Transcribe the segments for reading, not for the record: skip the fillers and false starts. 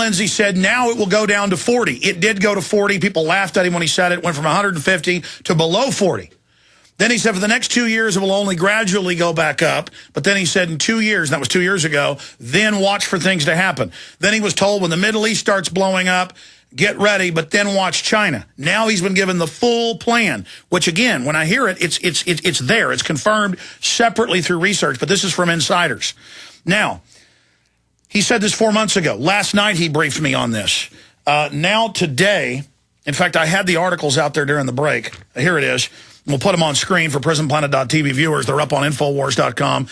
Lindsey said now it will go down to 40. It did go to 40. People laughed at him when he said it. Went from 150 to below 40. Then he said for the next 2 years, it will only gradually go back up. But then he said in 2 years, and that was 2 years ago, then watch for things to happen. Then he was told when the Middle East starts blowing up, get ready, but then watch China. Now he's been given the full plan, which again, when I hear it, it's there. It's confirmed separately through research, but this is from insiders. Now, he said this 4 months ago. Last night he briefed me on this. Now today, in fact, I had the articles out there during the break. Here it is. We'll put them on screen for PrisonPlanet.tv viewers. They're up on Infowars.com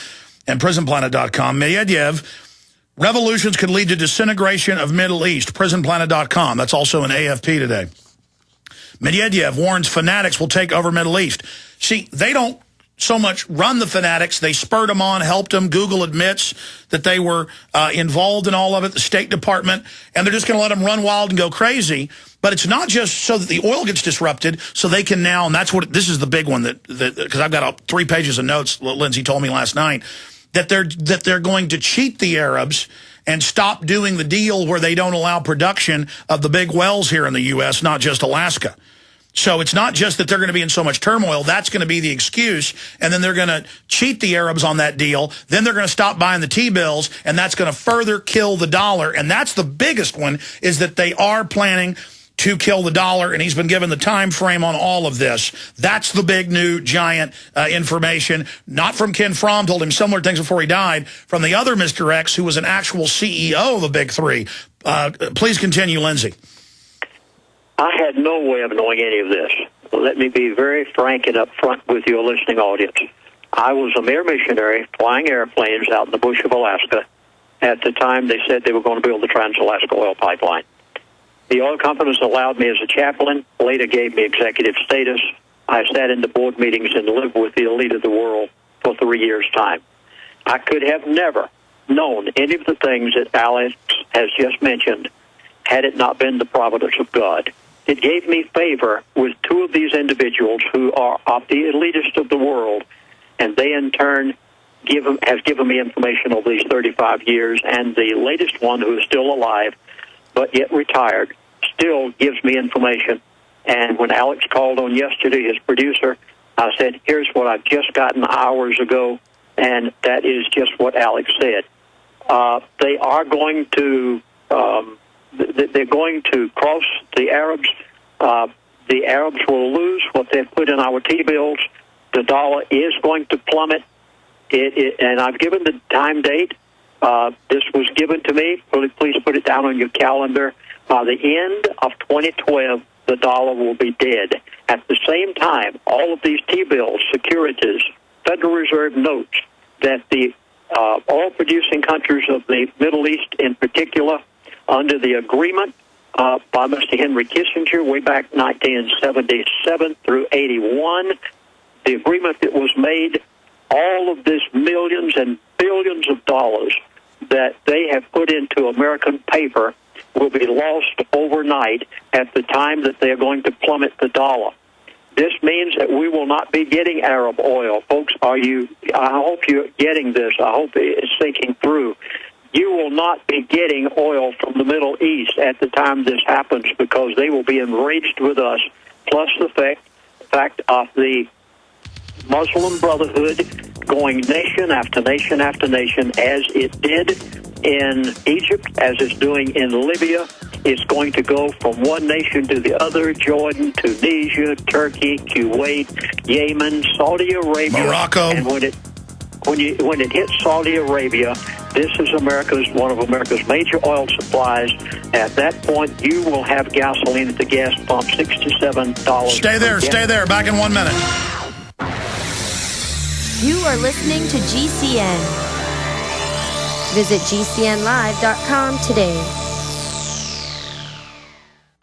and PrisonPlanet.com. Medvedev, revolutions could lead to disintegration of Middle East. PrisonPlanet.com. That's also in AFP today. Medvedev warns fanatics will take over Middle East. See, they don't so much run the fanatics. They spurred them on, helped them. Google admits that they were involved in all of it, the State Department, and they're just going to let them run wild and go crazy. But it's not just so that the oil gets disrupted, so they can now, and that's what, this is the big one, that because I've got 3 pages of notes, Lindsey told me last night, that they're going to cheat the Arabs and stop doing the deal where they don't allow production of the big wells here in the U.S., not just Alaska. So it's not just that they're going to be in so much turmoil. That's going to be the excuse. And then they're going to cheat the Arabs on that deal. Then they're going to stop buying the T-bills, and that's going to further kill the dollar. And that's the biggest one, is that they are planning to kill the dollar, and he's been given the time frame on all of this. That's the big new giant information, not from Ken Fromm, told him similar things before he died, from the other Mr. X, who was an actual CEO of the Big Three. Please continue, Lindsey. I had no way of knowing any of this. Let me be very frank and upfront with your listening audience. I was a mere missionary flying airplanes out in the bush of Alaska at the time they said they were going to build the Trans-Alaska Oil Pipeline. The oil companies allowed me as a chaplain, later gave me executive status. I sat in the board meetings and lived with the elite of the world for 3 years' time. I could have never known any of the things that Alex has just mentioned had it not been the providence of God. It gave me favor with 2 of these individuals who are of the elitist of the world, and they in turn have given me information over these 35 years, and the latest one, who is still alive but yet retired, still gives me information. And when Alex called on yesterday, his producer, I said, here's what I've just gotten hours ago, and that is just what Alex said. They are going to... they're going to cross the Arabs. The Arabs will lose what they've put in our T-bills. The dollar is going to plummet. And I've given the time date. This was given to me. Please put it down on your calendar. By the end of 2012, the dollar will be dead. At the same time, all of these T-bills, securities, Federal Reserve notes that the oil-producing countries of the Middle East in particular, under the agreement by Mr. Henry Kissinger way back 1977 through 81, the agreement that was made, all of this millions and billions of dollars that they have put into American paper will be lost overnight at the time that they are going to plummet the dollar. This means that we will not be getting Arab oil. Folks, I hope you're getting this. I hope it's sinking through. You will not be getting oil from the Middle East at the time this happens, because they will be enraged with us, plus the fact of the Muslim Brotherhood going nation after nation after nation, as it did in Egypt, as it's doing in Libya. It's going to go from one nation to the other: Jordan, Tunisia, Turkey, Kuwait, Yemen, Saudi Arabia, Morocco. And when it hits Saudi Arabia, this is one of America's major oil supplies. At that point, you will have gasoline at the gas pump, $67. Stay there. Back in 1 minute. You are listening to GCN. Visit GCNlive.com today.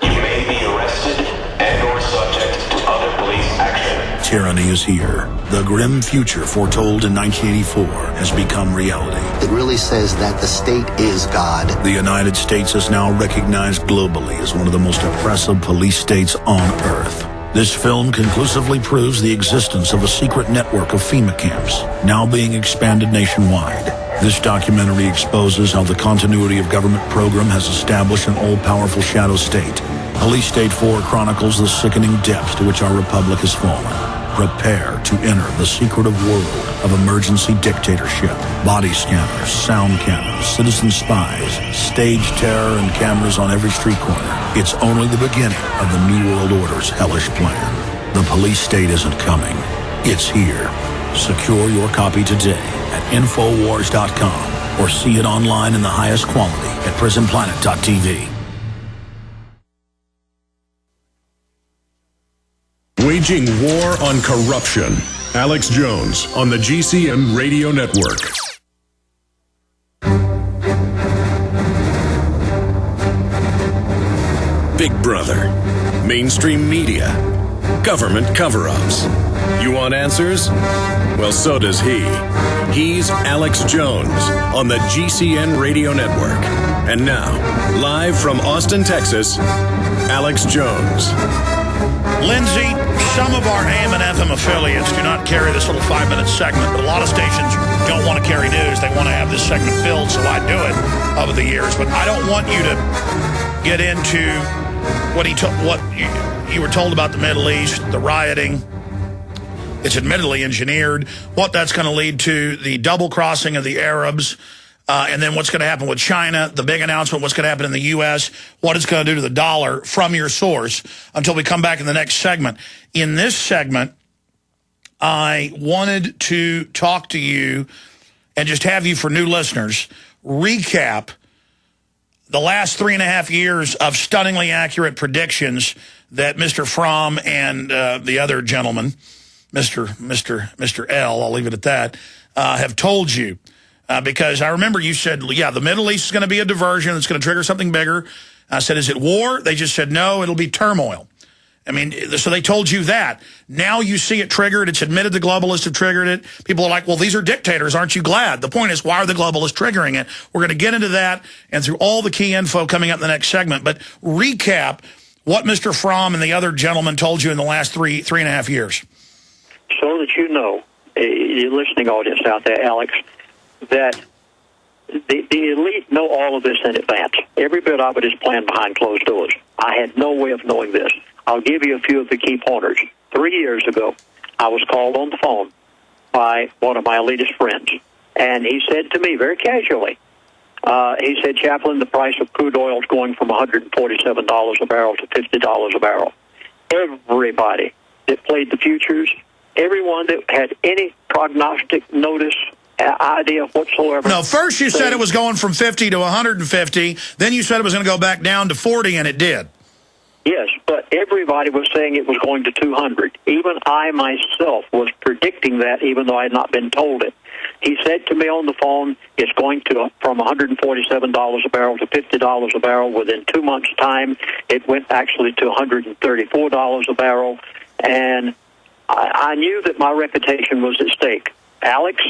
You may be arrested and/or subject to other police action. Tyranny is here. The grim future foretold in 1984 has become reality. It really says that the state is God. The United States is now recognized globally as one of the most oppressive police states on earth. This film conclusively proves the existence of a secret network of FEMA camps, now being expanded nationwide. This documentary exposes how the continuity of government program has established an all-powerful shadow state. Police State 4 chronicles the sickening depths to which our republic has fallen. Prepare to enter the secretive world of emergency dictatorship. Body scanners, sound cannons, citizen spies, stage terror, and cameras on every street corner. It's only the beginning of the New World Order's hellish plan. The police state isn't coming. It's here. Secure your copy today at Infowars.com or see it online in the highest quality at PrisonPlanet.tv. Waging war on corruption. Alex Jones on the GCN Radio Network. Big Brother, mainstream media, government cover-ups. You want answers? Well, so does he. He's Alex Jones on the GCN Radio Network. And now, live from Austin, Texas, Alex Jones. Lindsey, some of our AM and FM affiliates do not carry this little 5-minute segment, but a lot of stations don't want to carry news. They want to have this segment filled, so I do it over the years. But I don't want you to get into what you were told about the Middle East, the rioting. It's admittedly engineered. What that's going to lead to, the double crossing of the Arabs, and then what's going to happen with China, the big announcement, what's going to happen in the U.S., what it's going to do to the dollar from your source until we come back in the next segment. In this segment, I wanted to talk to you and just have you, for new listeners, recap the last 3.5 years of stunningly accurate predictions that Mr. Fromm and the other gentleman, Mr. L, I'll leave it at that, have told you. Because I remember you said, yeah, the Middle East is going to be a diversion. It's going to trigger something bigger. I said, is it war? They just said, no, it'll be turmoil. I mean, so they told you that. Now you see it triggered. It's admitted the globalists have triggered it. People are like, well, these are dictators. Aren't you glad? The point is, why are the globalists triggering it? We're going to get into that and through all the key info coming up in the next segment. But recap what Mr. Fromm and the other gentleman told you in the last 3.5 years. So that you know, your listening audience out there, Alex, that the elite know all of this in advance. Every bit of it is planned behind closed doors. I had no way of knowing this. I'll give you a few of the key pointers. 3 years ago, I was called on the phone by one of my elitist friends, and he said to me very casually, he said, Chaplain, the price of crude oil is going from $147 a barrel to $50 a barrel. Everybody that played the futures, everyone that had any prognostic notice, idea whatsoever. No, first you said it was going from 50 to 150. Then you said it was going to go back down to 40, and it did. Yes, but everybody was saying it was going to 200. Even I myself was predicting that, even though I had not been told it. He said to me on the phone, it's going to from $147 a barrel to $50 a barrel. Within 2 months' time, it went actually to $134 a barrel. And I knew that my reputation was at stake. Alex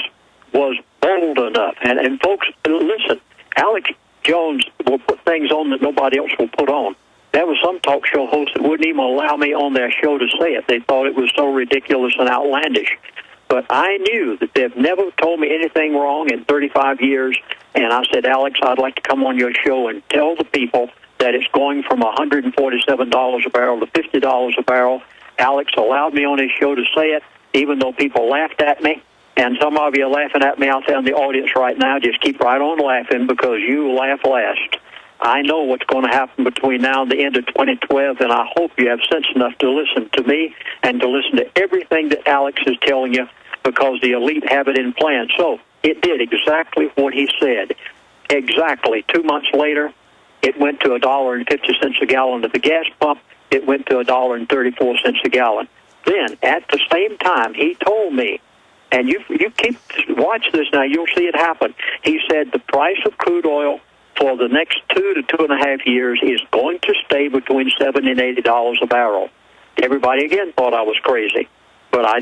was bold enough. And folks, listen, Alex Jones will put things on that nobody else will put on. There was some talk show host that wouldn't even allow me on their show to say it. They thought it was so ridiculous and outlandish. But I knew that they've never told me anything wrong in 35 years. And I said, Alex, I'd like to come on your show and tell the people that it's going from $147 a barrel to $50 a barrel. Alex allowed me on his show to say it, even though people laughed at me. And some of you are laughing at me out there in the audience right now. Just keep right on laughing because you laugh last. I know what's going to happen between now and the end of 2012, and I hope you have sense enough to listen to me and to listen to everything that Alex is telling you because the elite have it in plan. So it did exactly what he said. Exactly. 2 months later, it went to $1.50 a gallon at the gas pump. It went to $1.34 a gallon. Then, at the same time, he told me, and you keep watch this now, you'll see it happen. He said the price of crude oil for the next 2 to 2.5 years is going to stay between $70 and $80 a barrel. Everybody again thought I was crazy, but I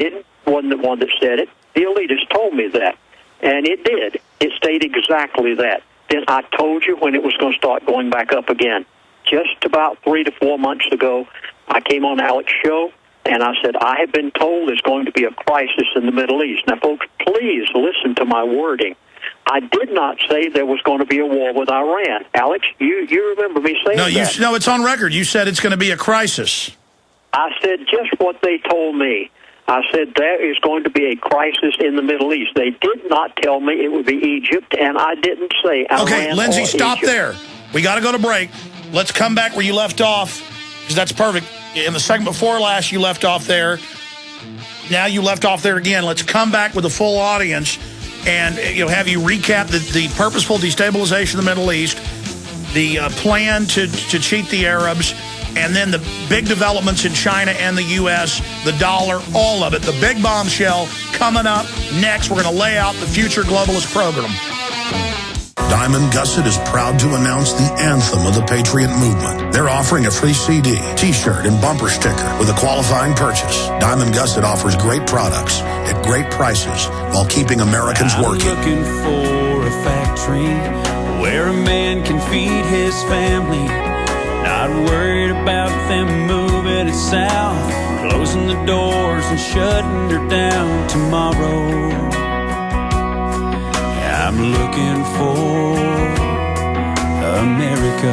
wasn't the one that said it. The elitists told me that, and it did. It stayed exactly that. Then I told you when it was going to start going back up again. Just about 3 to 4 months ago, I came on Alex's show, And I said, I have been told there's going to be a crisis in the Middle East. Now, folks, please listen to my wording. I did not say there was going to be a war with Iran. Alex, you remember me saying that? No, it's on record. You said it's going to be a crisis. I said just what they told me. I said there is going to be a crisis in the Middle East. They did not tell me it would be Egypt, and I didn't say Iran. Okay, Lindsey, or stop Egypt. there. We got to go to break. Let's come back where you left off, because that's perfect. In the segment before last, you left off there. Now you left off there again. Let's come back with a full audience and have you recap the purposeful destabilization of the Middle East, the plan to cheat the Arabs, and then the big developments in China and the U.S., the dollar, all of it. The big bombshell coming up next. We're going to lay out the future globalist program. Diamond Gusset is proud to announce the anthem of the Patriot Movement. They're offering a free CD, T-shirt, and bumper sticker with a qualifying purchase. Diamond Gusset offers great products at great prices while keeping Americans working. I'm looking for a factory where a man can feed his family. Not worried about them moving it south, closing the doors and shutting her down tomorrow. I'm looking for America.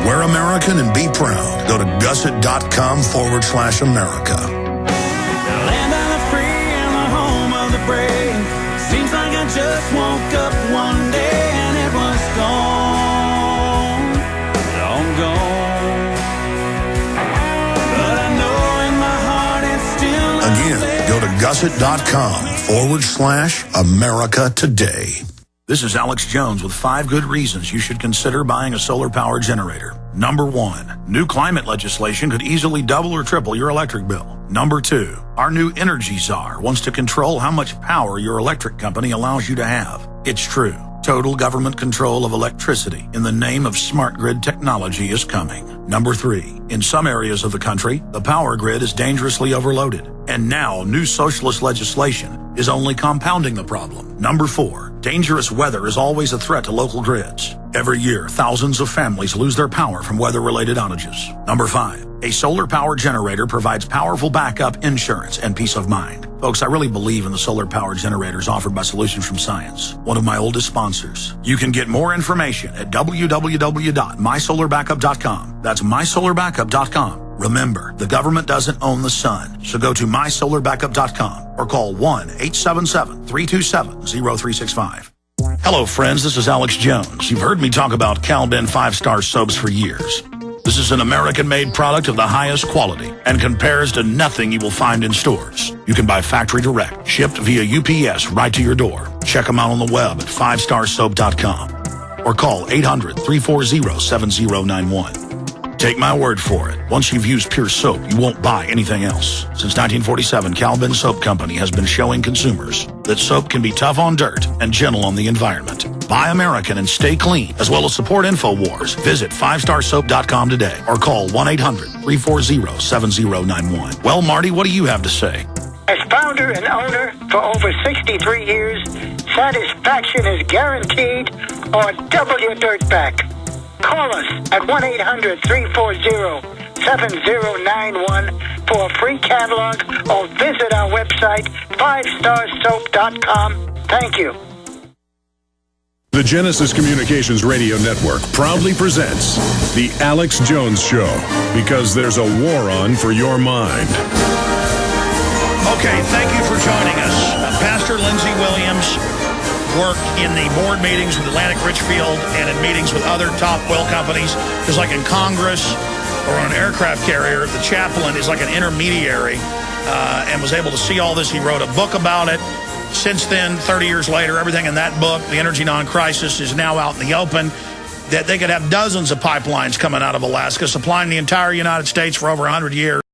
We're American and be proud. Go to gusset.com/America. The land of the free and the home of the brave. Seems like I just woke up one day and it was gone, long gone. But I know in my heart it's still Again, go to gusset.com/America today. This is Alex Jones with 5 good reasons you should consider buying a solar power generator. Number 1, new climate legislation could easily double or triple your electric bill. Number 2, our new energy czar wants to control how much power your electric company allows you to have. It's true. Total government control of electricity in the name of smart grid technology is coming. Number 3, in some areas of the country, the power grid is dangerously overloaded. And now new socialist legislation is only compounding the problem. Number 4, dangerous weather is always a threat to local grids. Every year, thousands of families lose their power from weather-related outages. Number 5, a solar power generator provides powerful backup insurance and peace of mind. Folks, I really believe in the solar power generators offered by Solutions from Science, one of my oldest sponsors. You can get more information at www.mysolarbackup.com. That's mysolarbackup.com. Remember, the government doesn't own the sun, so go to mysolarbackup.com or call 1-877-327-0365. Hello, friends. This is Alex Jones. You've heard me talk about Cal-Ben 5-star soaps for years. This is an American-made product of the highest quality and compares to nothing you will find in stores. You can buy factory direct, shipped via UPS right to your door. Check them out on the web at 5starsoap.com or call 800-340-7091. Take my word for it. Once you've used Pure Soap, you won't buy anything else. Since 1947, Cal-Ben Soap Company has been showing consumers that soap can be tough on dirt and gentle on the environment. Buy American and stay clean, as well as support InfoWars. Visit 5starsoap.com today or call 1-800-340-7091. Well, Marty, what do you have to say? As founder and owner for over 63 years, satisfaction is guaranteed or double your dirt back. Call us at 1-800-340-7091 for a free catalog or visit our website, 5starsoap.com. Thank you. The Genesis Communications Radio Network proudly presents The Alex Jones Show, because there's a war on for your mind. Okay, thank you for joining us. Pastor Lindsey Williams worked in the board meetings with Atlantic Richfield and in meetings with other top oil companies. Just like in Congress or on an aircraft carrier, the chaplain is like an intermediary and was able to see all this. He wrote a book about it. Since then, 30 years later, everything in that book, The Energy Non-Crisis, is now out in the open. That they could have dozens of pipelines coming out of Alaska, supplying the entire United States for over 100 years.